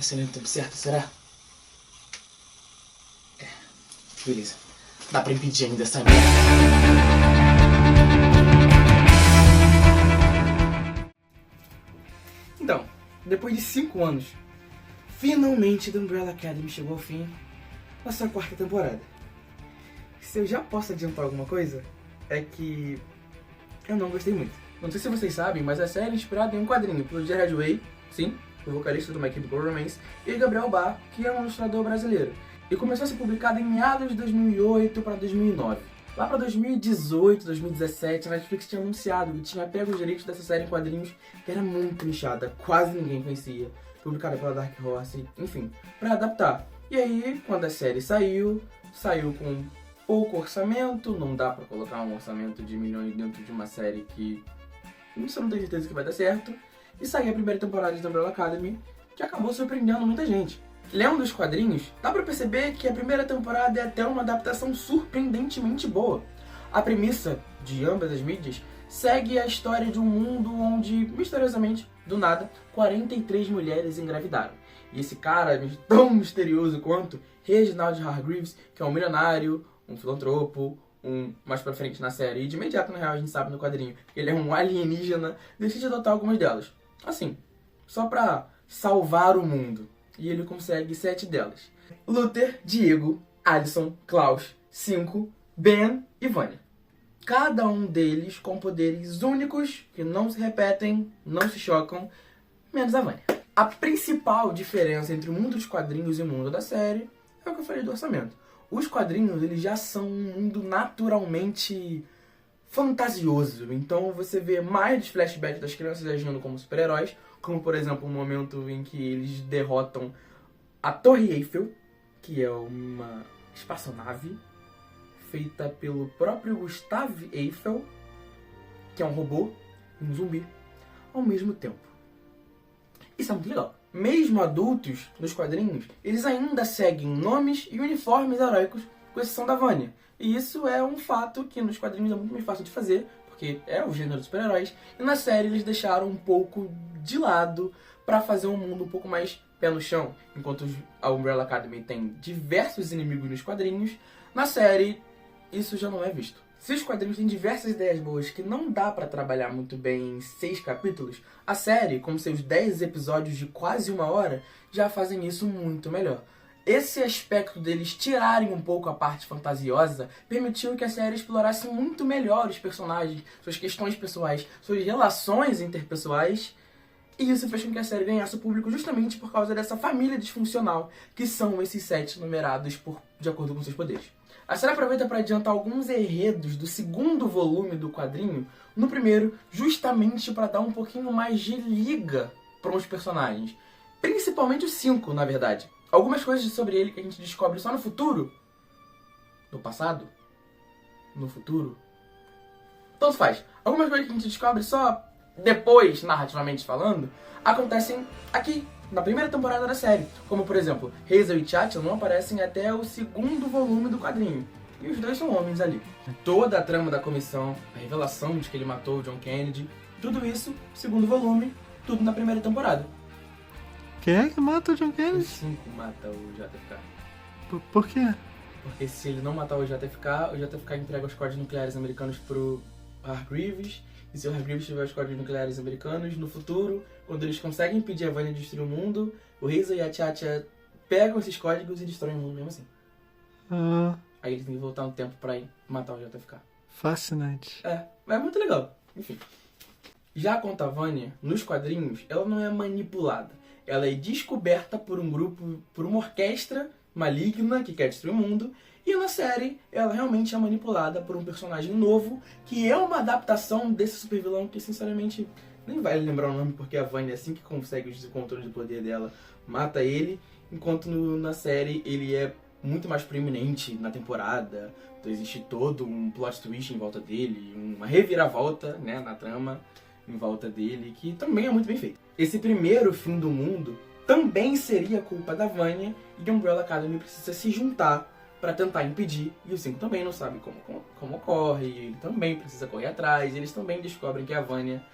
sendo no tempo certo, será? É, beleza. Dá pra impedir ainda essa merda. Então, depois de 5 anos, finalmente The Umbrella Academy chegou ao fim na sua 4ª temporada. Se eu já posso adiantar alguma coisa, é que eu não gostei muito. Não sei se vocês sabem, mas a série é inspirada em um quadrinho pelo Gerard Way, sim, o vocalista do My Chemical Romance, e Gabriel Bá, que é um ilustrador brasileiro. E começou a ser publicado em meados de 2008 para 2009. Lá para 2018, 2017, a Netflix tinha anunciado que tinha pego os direitos dessa série em quadrinhos que era muito nichada, quase ninguém conhecia, publicada pela Dark Horse, enfim, para adaptar. E aí, quando a série saiu com pouco orçamento, não dá pra colocar um orçamento de milhões dentro de uma série que você não tem certeza que vai dar certo, e saiu a primeira temporada de The Umbrella Academy, que acabou surpreendendo muita gente. Lendo os quadrinhos, dá pra perceber que a primeira temporada é até uma adaptação surpreendentemente boa. A premissa de ambas as mídias segue a história de um mundo onde, misteriosamente, do nada, 43 mulheres engravidaram. E esse cara, tão misterioso quanto Reginald Hargreaves, que é um milionário, um filantropo, mais pra frente na série, e de imediato, na real, a gente sabe no quadrinho, ele é um alienígena, decide adotar algumas delas. Assim, só pra salvar o mundo. E ele consegue 7 delas. Luther, Diego, Alison, Klaus, 5, Ben e Vanya. Cada um deles com poderes únicos, que não se repetem, não se chocam, menos a Vanya. A principal diferença entre o mundo dos quadrinhos e o mundo da série é o que eu falei do orçamento. Os quadrinhos, eles já são um mundo naturalmente fantasioso. Então você vê mais dos flashbacks das crianças agindo como super-heróis, como por exemplo o momento em que eles derrotam a Torre Eiffel, que é uma espaçonave feita pelo próprio Gustave Eiffel, que é um robô e um zumbi, ao mesmo tempo. Isso é muito legal. Mesmo adultos, nos quadrinhos, eles ainda seguem nomes e uniformes heróicos, com exceção da Vanya. E isso é um fato que nos quadrinhos é muito mais fácil de fazer, porque é o gênero dos super-heróis, e na série eles deixaram um pouco de lado para fazer um mundo um pouco mais pé no chão. Enquanto a Umbrella Academy tem diversos inimigos nos quadrinhos, na série isso já não é visto. Se os quadrinhos têm diversas ideias boas que não dá pra trabalhar muito bem em 6 capítulos, a série, com seus 10 episódios de quase 1 hora, já fazem isso muito melhor. Esse aspecto deles tirarem um pouco a parte fantasiosa permitiu que a série explorasse muito melhor os personagens, suas questões pessoais, suas relações interpessoais, e isso fez com que a série ganhasse o público justamente por causa dessa família disfuncional que são esses 7 numerados de acordo com seus poderes. A série aproveita para adiantar alguns enredos do 2º volume do quadrinho no primeiro, justamente para dar um pouquinho mais de liga para os personagens. Principalmente o 5, na verdade. Algumas coisas sobre ele que a gente descobre só no futuro, no passado, no futuro, tanto faz. Algumas coisas que a gente descobre só depois, narrativamente falando, acontecem aqui, na primeira temporada da série. Como, por exemplo, Hazel e Chatcha não aparecem até o 2º volume do quadrinho. E os dois são homens ali. Toda a trama da comissão, a revelação de que ele matou o John Kennedy, tudo isso, 2º volume, tudo na primeira temporada. Quem é que mata o John O Kennedy? 5 mata o JFK. Por quê? Porque se ele não matar o JFK entrega os códigos nucleares americanos pro Hargreaves. E se o Hargreaves tiver os códigos nucleares americanos, no futuro, quando eles conseguem impedir a Vanya de destruir o mundo, o Hazel e a Chatcha pegam esses códigos e destroem o mundo mesmo assim. Ah, Aí eles têm que voltar no tempo pra ir matar o JFK. fascinante. Mas é muito legal. Enfim. Já quanto a Vanya, nos quadrinhos, ela não é manipulada. Ela é descoberta por um grupo, por uma orquestra maligna que quer destruir o mundo. E na série, ela realmente é manipulada por um personagem novo, que é uma adaptação desse supervilão que, sinceramente, nem vale lembrar o nome, porque a Vanya, assim que consegue o controle do poder dela, mata ele. Enquanto na série, ele é muito mais proeminente na temporada. Então existe todo um plot twist em volta dele, uma reviravolta, né, na trama em volta dele, que também é muito bem feito. Esse primeiro fim do mundo também seria culpa da Vanya, e a Umbrella Academy precisa se juntar para tentar impedir, e o 5 também não sabe como ocorre, e ele também precisa correr atrás, e eles também descobrem que a Vanya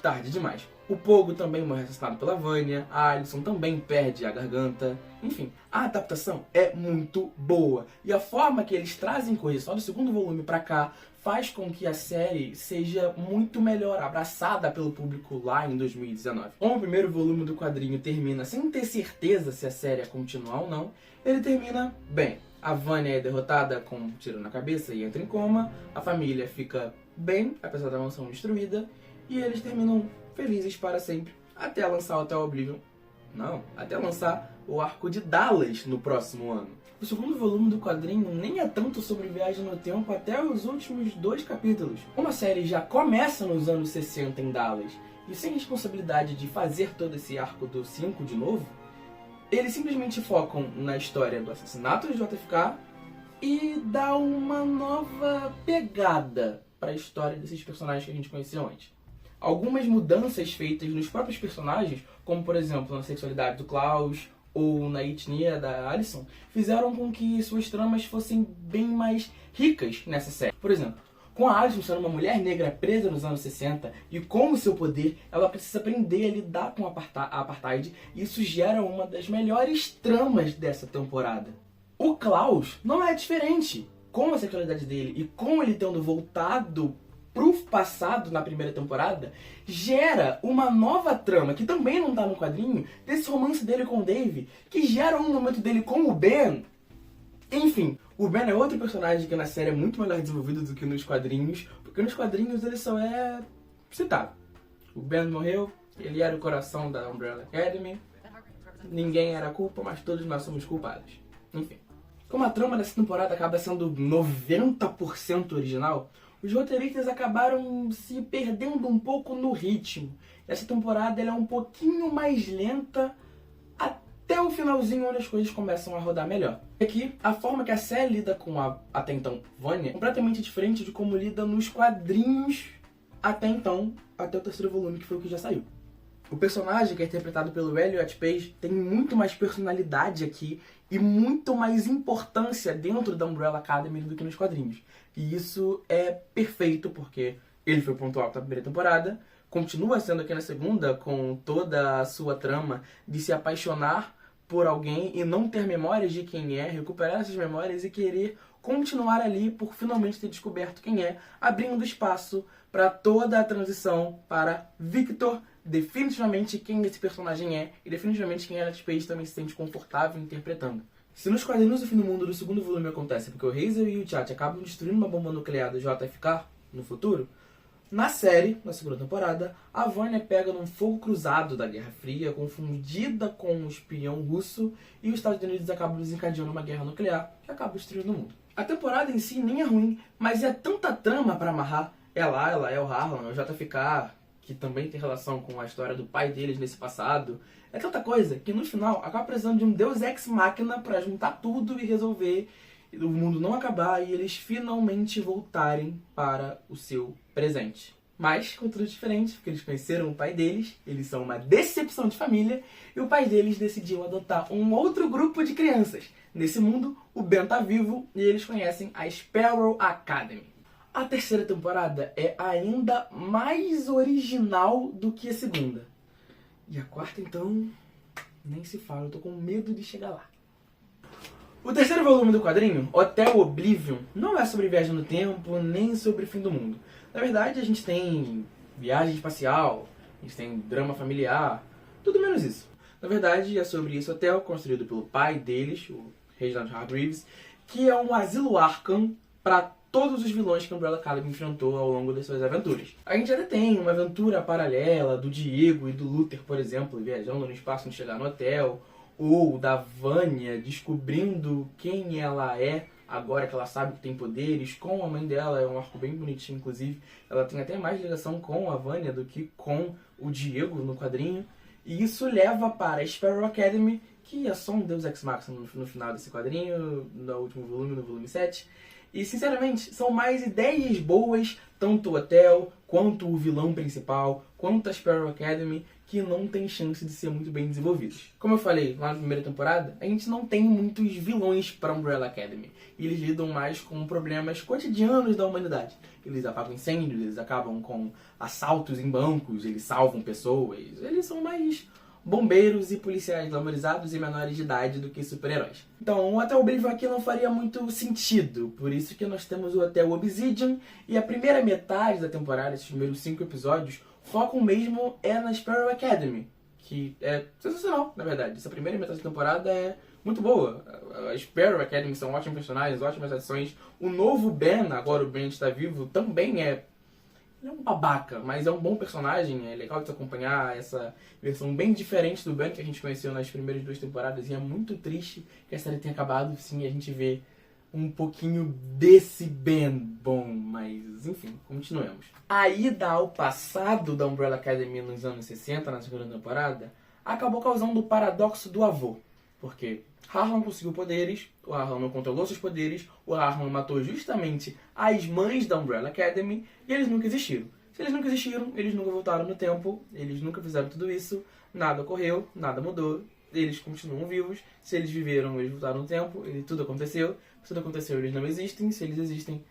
tarde demais. O Pogo também morre assassinado pela Vanya, a Alicent também perde a garganta. Enfim, a adaptação é muito boa. E a forma que eles trazem coisas só do segundo volume pra cá faz com que a série seja muito melhor abraçada pelo público lá em 2019. Como o primeiro volume do quadrinho termina sem ter certeza se a série ia continuar ou não, ele termina bem. A Vanya é derrotada com um tiro na cabeça e entra em coma, a família fica bem, apesar da mansão destruída, e eles terminam felizes para sempre, até lançar o Hotel Oblivion. Não, até lançar o arco de Dallas no próximo ano. O segundo volume do quadrinho nem é tanto sobre viagem no tempo até os últimos 2 capítulos. Como a série já começa nos anos 60 em Dallas, e sem responsabilidade de fazer todo esse arco do 5 de novo, eles simplesmente focam na história do assassinato de JFK e dá uma nova pegada para a história desses personagens que a gente conheceu antes. Algumas mudanças feitas nos próprios personagens, como por exemplo na sexualidade do Klaus ou na etnia da Alicent, fizeram com que suas tramas fossem bem mais ricas nessa série. Por exemplo, com a Alicent sendo uma mulher negra presa nos anos 60 e com o seu poder, ela precisa aprender a lidar com a apartheid, e isso gera uma das melhores tramas dessa temporada. O Klaus não é diferente. Com a sexualidade dele e com ele tendo voltado pro passado na primeira temporada, gera uma nova trama, que também não tá no quadrinho, desse romance dele com o Dave, que gera um momento dele com o Ben. Enfim, o Ben é outro personagem que na série é muito melhor desenvolvido do que nos quadrinhos, porque nos quadrinhos ele só é citado. O Ben morreu, ele era o coração da Umbrella Academy, ninguém era culpa, mas todos nós somos culpados. Enfim. Como a trama dessa temporada acaba sendo 90% original, os roteiristas acabaram se perdendo um pouco no ritmo. Essa temporada ela é um pouquinho mais lenta até o finalzinho, onde as coisas começam a rodar melhor. Aqui, a forma que a série lida com a, até então, Vanya, é completamente diferente de como lida nos quadrinhos até então, até o terceiro volume, que foi o que já saiu. O personagem, que é interpretado pelo Elliot Page, tem muito mais personalidade aqui e muito mais importância dentro da Umbrella Academy do que nos quadrinhos. E isso é perfeito, porque ele foi o ponto alto da primeira temporada, continua sendo aqui na segunda, com toda a sua trama de se apaixonar por alguém e não ter memórias de quem é, recuperar essas memórias e querer continuar ali por finalmente ter descoberto quem é, abrindo espaço para toda a transição para Victor, definitivamente quem esse personagem é e definitivamente quem Elliot Page também se sente confortável interpretando. Se nos quadrinhos do Fim do Mundo do segundo volume acontece porque o Hazel e o Chat acabam destruindo uma bomba nuclear do JFK no futuro, na série, na segunda temporada, a Vanya pega num fogo cruzado da Guerra Fria, confundida com um espião russo, e os Estados Unidos acabam desencadeando uma guerra nuclear que acaba destruindo o mundo. A temporada em si nem é ruim, mas é tanta trama pra amarrar. Ela é o Harlan, é o JFK, que também tem relação com a história do pai deles nesse passado. É tanta coisa que no final acaba precisando de um Deus Ex Machina pra juntar tudo e resolver o mundo não acabar e eles finalmente voltarem para o seu presente. Mas, com tudo diferente, porque eles conheceram o pai deles, eles são uma decepção de família, e o pai deles decidiu adotar um outro grupo de crianças. Nesse mundo, o Ben tá vivo e eles conhecem a Sparrow Academy. A terceira temporada é ainda mais original do que a segunda. E a quarta, então, nem se fala, eu tô com medo de chegar lá. O terceiro volume do quadrinho, Hotel Oblivion, não é sobre viagem no tempo, nem sobre o fim do mundo. Na verdade, a gente tem viagem espacial, a gente tem drama familiar, tudo menos isso. Na verdade, é sobre esse hotel construído pelo pai deles, o Reginald Hargreaves, que é um asilo Arkham para todos os vilões que a Umbrella Academy enfrentou ao longo das suas aventuras. A gente ainda tem uma aventura paralela do Diego e do Luther, por exemplo, viajando no espaço antes de chegar no hotel, ou da Vanya descobrindo quem ela é, agora que ela sabe que tem poderes, com a mãe dela. É um arco bem bonitinho, inclusive. Ela tem até mais ligação com a Vanya do que com o Diego no quadrinho. E isso leva para a Sparrow Academy, que é só um Deus Ex Machina no final desse quadrinho, no último volume, no volume 7. E, sinceramente, são mais ideias boas, tanto o Hotel, quanto o vilão principal, quanto a Sparrow Academy, que não tem chance de ser muito bem desenvolvidos. Como eu falei lá na primeira temporada, a gente não tem muitos vilões para Umbrella Academy. E eles lidam mais com problemas cotidianos da humanidade. Eles apagam incêndios, eles acabam com assaltos em bancos, eles salvam pessoas. Eles são mais bombeiros e policiais glamorizados e menores de idade do que super-heróis. Então, o Hotel Oblivion aqui não faria muito sentido, por isso que nós temos o Hotel Obsidian, e a primeira metade da temporada, esses primeiros 5 episódios, focam mesmo na Sparrow Academy, que é sensacional, na verdade. Essa primeira metade da temporada é muito boa. A Sparrow Academy são ótimos personagens, ótimas adições. O novo Ben, agora o Ben está vivo, também é... Ele é um babaca, mas é um bom personagem, é legal de se acompanhar essa versão bem diferente do Ben que a gente conheceu nas primeiras 2 temporadas, e é muito triste que a série tenha acabado, sim, a gente vê um pouquinho desse Ben bom, mas enfim, continuemos. A ida ao passado da Umbrella Academy nos anos 60, na segunda temporada, acabou causando o paradoxo do avô, porque Harlan conseguiu poderes, o Harlan não controlou seus poderes, o Harlan matou justamente as mães da Umbrella Academy e eles nunca existiram. Se eles nunca existiram, eles nunca voltaram no tempo, eles nunca fizeram tudo isso, nada ocorreu, nada mudou, eles continuam vivos. Se eles viveram, eles voltaram no tempo, tudo aconteceu. Se tudo aconteceu, eles não existem, se eles existem...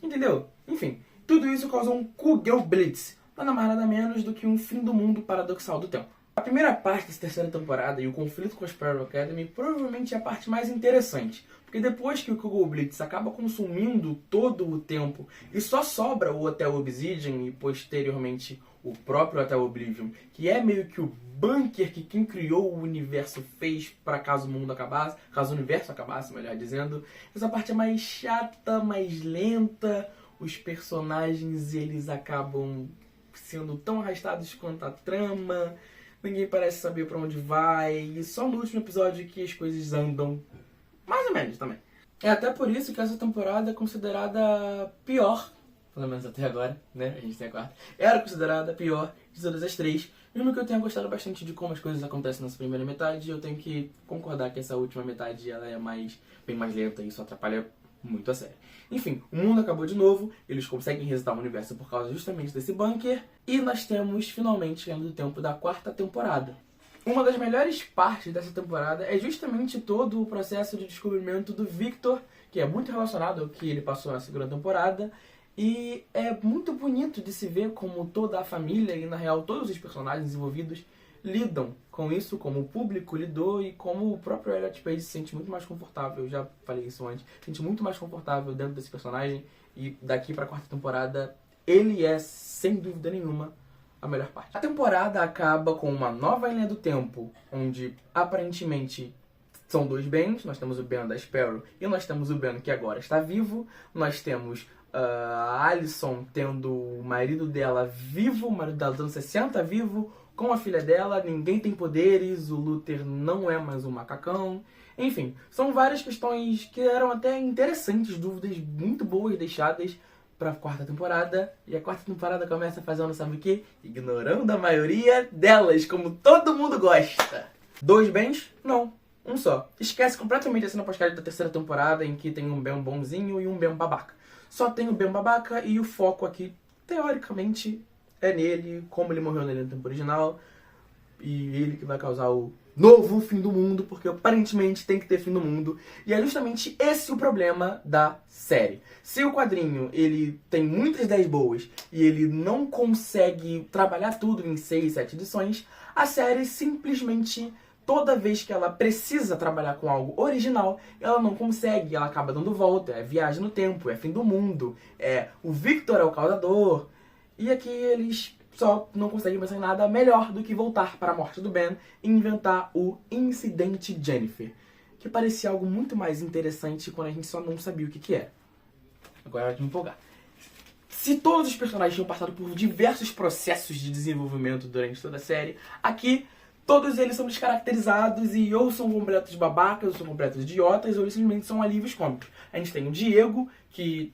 Entendeu? Enfim, tudo isso causou um Kugelblitz, nada mais nada menos do que um fim do mundo paradoxal do tempo. A primeira parte dessa terceira temporada e o conflito com a Sparrow Academy provavelmente é a parte mais interessante, porque depois que o Kugelblitz acaba consumindo todo o tempo e só sobra o Hotel Obsidian e posteriormente o próprio Hotel Oblivion, que é meio que o bunker que quem criou o universo fez para caso o mundo acabasse, caso o universo acabasse, melhor dizendo, essa parte é mais chata, mais lenta, os personagens eles acabam sendo tão arrastados quanto a trama. Ninguém parece saber pra onde vai. E só no último episódio que as coisas andam mais ou menos também. É até por isso que essa temporada é considerada pior, pelo menos até agora, né? A gente tem a quarta. Era considerada a pior de todas as 3. Mesmo que eu tenha gostado bastante de como as coisas acontecem nessa primeira metade, eu tenho que concordar que essa última metade ela é bem mais lenta e isso atrapalha muito a série. Enfim, o mundo acabou de novo, eles conseguem resetar o universo por causa justamente desse bunker, e nós temos finalmente chegando o tempo da 4ª temporada. Uma das melhores partes dessa temporada é justamente todo o processo de descobrimento do Victor, que é muito relacionado ao que ele passou na segunda temporada, e é muito bonito de se ver como toda a família e, na real, todos os personagens envolvidos lidam com isso, como o público lidou e como o próprio Elliot Page se sente muito mais confortável, eu já falei isso antes, se sente muito mais confortável dentro desse personagem, e daqui pra 4ª temporada ele é, sem dúvida nenhuma, a melhor parte. A temporada acaba com uma nova linha do tempo, onde aparentemente são 2 Bens, nós temos o Ben da Sparrow e nós temos o Ben que agora está vivo, nós temos a Allison tendo o marido dela vivo, o marido dela dos anos 60 vivo, com a filha dela, ninguém tem poderes, o Luther não é mais um macacão. Enfim, são várias questões que eram até interessantes, dúvidas muito boas deixadas para a 4ª temporada. E a 4ª temporada começa fazendo, sabe o quê? Ignorando a maioria delas, como todo mundo gosta. 2 Bens? Não. Um só. Esquece completamente a cena pós-crédito da 3ª temporada, em que tem um Ben bonzinho e um Ben babaca. Só tem o Ben babaca e o foco aqui, teoricamente, é nele, como ele morreu na tempo original, e ele que vai causar o novo fim do mundo, porque aparentemente tem que ter fim do mundo, e é justamente esse o problema da série. Se o quadrinho ele tem muitas ideias boas e ele não consegue trabalhar tudo em 6, 7 edições, a série simplesmente, toda vez que ela precisa trabalhar com algo original, ela não consegue, ela acaba dando volta, é viagem no tempo, é fim do mundo, o Victor é o causador. E aqui eles só não conseguem pensar em nada melhor do que voltar para a morte do Ben e inventar o Incidente Jennifer, que parecia algo muito mais interessante quando a gente só não sabia o que era. Agora é hora de me empolgar. Se todos os personagens tinham passado por diversos processos de desenvolvimento durante toda a série, aqui todos eles são descaracterizados e ou são completos babacas, ou são completos idiotas, ou eles simplesmente são alívios cômicos. A gente tem o Diego, que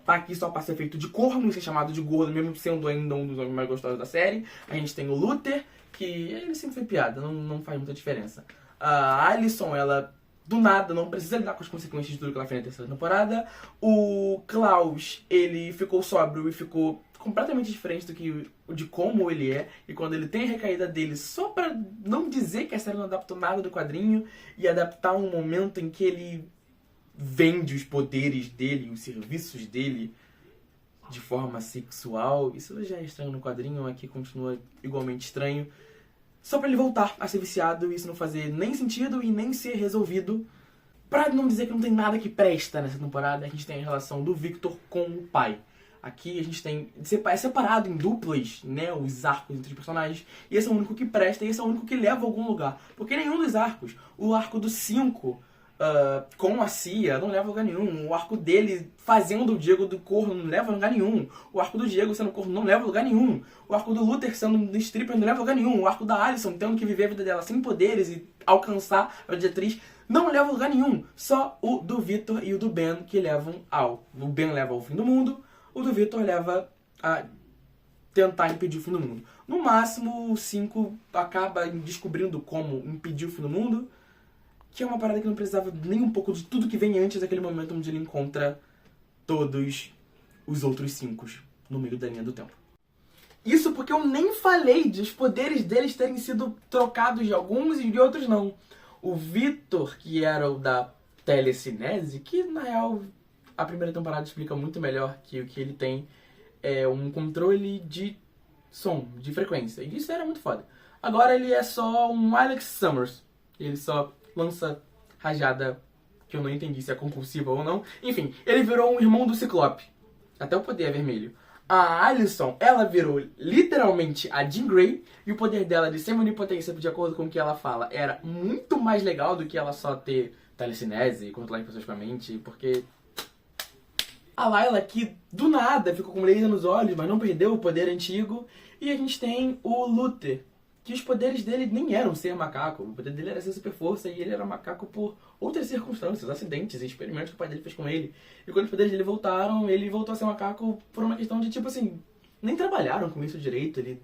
tá aqui só pra ser feito de corno e ser chamado de gordo, mesmo sendo ainda um dos homens mais gostosos da série. A gente tem o Luther, que ele sempre foi piada, não faz muita diferença. A Alyson, ela do nada não precisa lidar com as consequências de tudo que ela fez na terceira temporada. O Klaus, ele ficou sóbrio e ficou completamente diferente de como ele é. E quando ele tem a recaída dele, só pra não dizer que a série não adaptou nada do quadrinho e adaptar um momento em que ele vende os poderes dele, os serviços dele de forma sexual. Isso já é estranho no quadrinho, aqui continua igualmente estranho. Só pra ele voltar a ser viciado e isso não fazer nem sentido e nem ser resolvido. Pra não dizer que não tem nada que presta nessa temporada, a gente tem a relação do Victor com o pai. Aqui a gente tem... É separado em duplas, né, os arcos entre os personagens. E esse é o único que presta e esse é o único que leva a algum lugar. Porque nenhum dos arcos, o arco do 5... com a Cia não leva a lugar nenhum. O arco dele fazendo o Diego do corno não leva a lugar nenhum. O arco do Diego sendo corno não leva a lugar nenhum. O arco do Luther sendo um stripper não leva a lugar nenhum. O arco da Alyson tendo que viver a vida dela sem poderes e alcançar a vida de atriz não leva a lugar nenhum. Só o do Victor e o do Ben que levam ao... O Ben leva ao fim do mundo. O do Victor leva a tentar impedir o fim do mundo. No máximo, o 5 acaba descobrindo como impedir o fim do mundo, que é uma parada que não precisava nem um pouco de tudo que vem antes daquele momento onde ele encontra todos os outros 5 no meio da linha do tempo. Isso porque eu nem falei de os poderes deles terem sido trocados de alguns e de outros não. O Victor, que era o da telecinese, que na real a primeira temporada explica muito melhor que o que ele tem é um controle de som, de frequência. E isso era muito foda. Agora ele é só um Alex Summers. Ele só lança rajada que eu não entendi se é compulsiva ou não. Enfim, ele virou um irmão do Ciclope. Até o poder é vermelho. A Alyson, ela virou literalmente a Jean Grey. E o poder dela de semi-onipotência, de acordo com o que ela fala, era muito mais legal do que ela só ter telecinese e controlar as pessoas com a mente. Porque a Layla, que do nada ficou com laser nos olhos, mas não perdeu o poder antigo. E a gente tem o Luther, que os poderes dele nem eram ser macaco. O poder dele era ser super força e ele era macaco por outras circunstâncias, acidentes e experimentos que o pai dele fez com ele. E quando os poderes dele voltaram, ele voltou a ser macaco por uma questão de, tipo assim, nem trabalharam com isso direito, ele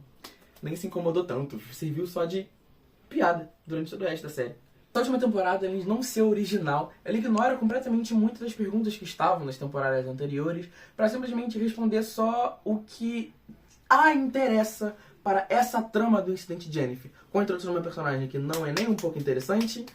nem se incomodou tanto, serviu só de piada durante todo o resto da série. Na última temporada, além de não ser original, ela ignora completamente muitas das perguntas que estavam nas temporadas anteriores para simplesmente responder só o que a interessa para essa trama do incidente Jennifer, com a introdução de uma personagem que não é nem um pouco interessante,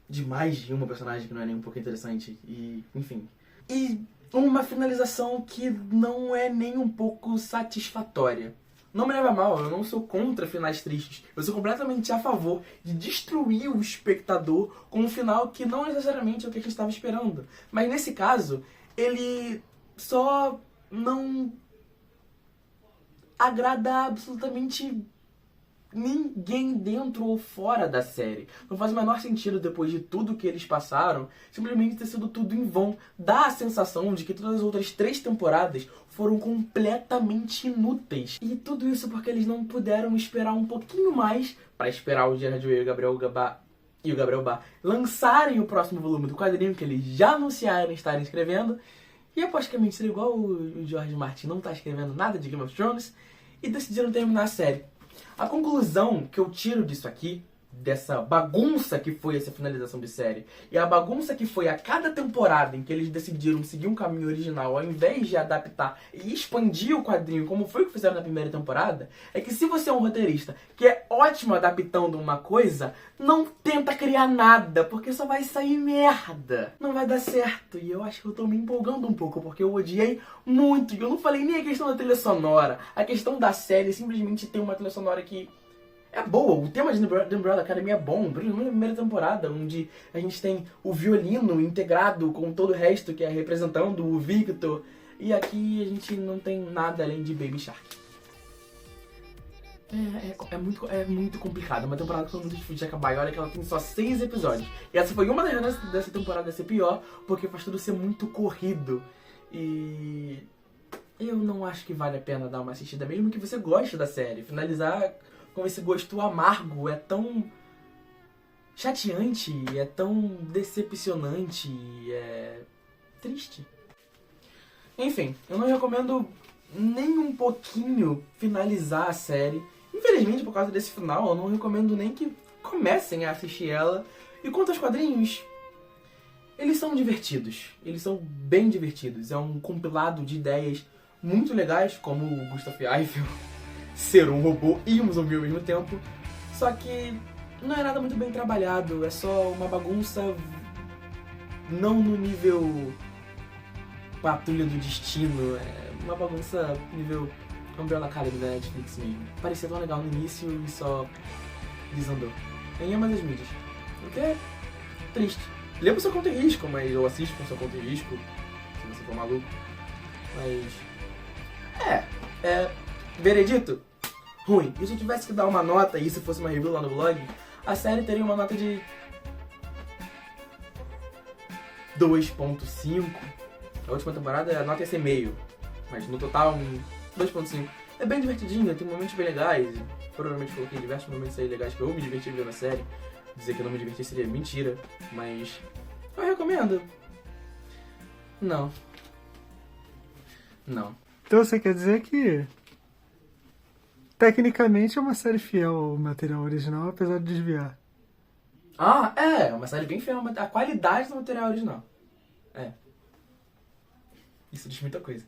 de mais de uma personagem que não é nem um pouco interessante, e enfim. E uma finalização que não é nem um pouco satisfatória. Não me leva a mal, eu não sou contra finais tristes. Eu sou completamente a favor de destruir o espectador com um final que não necessariamente é o que a gente estava esperando. Mas nesse caso, ele só não agrada absolutamente ninguém dentro ou fora da série. Não faz o menor sentido, depois de tudo que eles passaram, simplesmente ter sido tudo em vão. Dá a sensação de que todas as outras 3 temporadas foram completamente inúteis. E tudo isso porque eles não puderam esperar um pouquinho mais para esperar o Gerard Way e o Gabriel Bá lançarem o próximo volume do quadrinho que eles já anunciaram estarem escrevendo. E aposto que a mentira, igual o George Martin não tá escrevendo nada de Game of Thrones, e decidiram terminar a série. A conclusão que eu tiro disso aqui, dessa bagunça que foi essa finalização de série, e a bagunça que foi a cada temporada em que eles decidiram seguir um caminho original ao invés de adaptar e expandir o quadrinho como foi o que fizeram na primeira temporada, é que se você é um roteirista que é ótimo adaptando uma coisa, não tenta criar nada, porque só vai sair merda. Não vai dar certo. E eu acho que eu tô me empolgando um pouco, porque eu odiei muito. E eu não falei nem a questão da trilha sonora. A questão da série simplesmente tem uma trilha sonora que é boa. O tema de The Umbrella Academy é bom, principalmente na primeira temporada, onde a gente tem o violino integrado com todo o resto, que é representando o Victor. E aqui a gente não tem nada além de Baby Shark. É muito complicado. Uma temporada que todo mundo difícil de acabar. E olha que ela tem só 6 episódios. E essa foi uma das razões dessa temporada ser pior, porque faz tudo ser muito corrido. E eu não acho que vale a pena dar uma assistida, mesmo que você goste da série. Finalizar com esse gosto amargo é tão chateante, é tão decepcionante, é triste. Enfim, eu não recomendo nem um pouquinho finalizar a série. Infelizmente, por causa desse final, eu não recomendo nem que comecem a assistir ela. E quanto aos quadrinhos, eles são divertidos. Eles são bem divertidos. É um compilado de ideias muito legais, como o Gustav Eiffel ser um robô e um zumbi ao mesmo tempo. Só que não é nada muito bem trabalhado. É só uma bagunça, não no nível Patrulha do Destino. É uma bagunça nível Umbrella Academy da Netflix mesmo. Parecia tão legal no início e só desandou. Em ambas as mídias. O que é triste. Lembra o Seu Conta e Risco, mas eu assisto com o Seu Conta e Risco, se você for maluco. Mas... veredito? Ruim. E se eu tivesse que dar uma nota, e se fosse uma review lá no blog, a série teria uma nota de 2.5. A última temporada a nota ia ser meio, mas no total 2.5. É bem divertidinho, tem momentos bem legais. Provavelmente coloquei diversos momentos aí legais que eu me diverti vendo a série. Dizer que eu não me diverti seria mentira, mas eu recomendo. Não. Então você quer dizer que tecnicamente é uma série fiel ao material original, apesar de desviar. É uma série bem fiel à qualidade do material original. Isso diz muita coisa.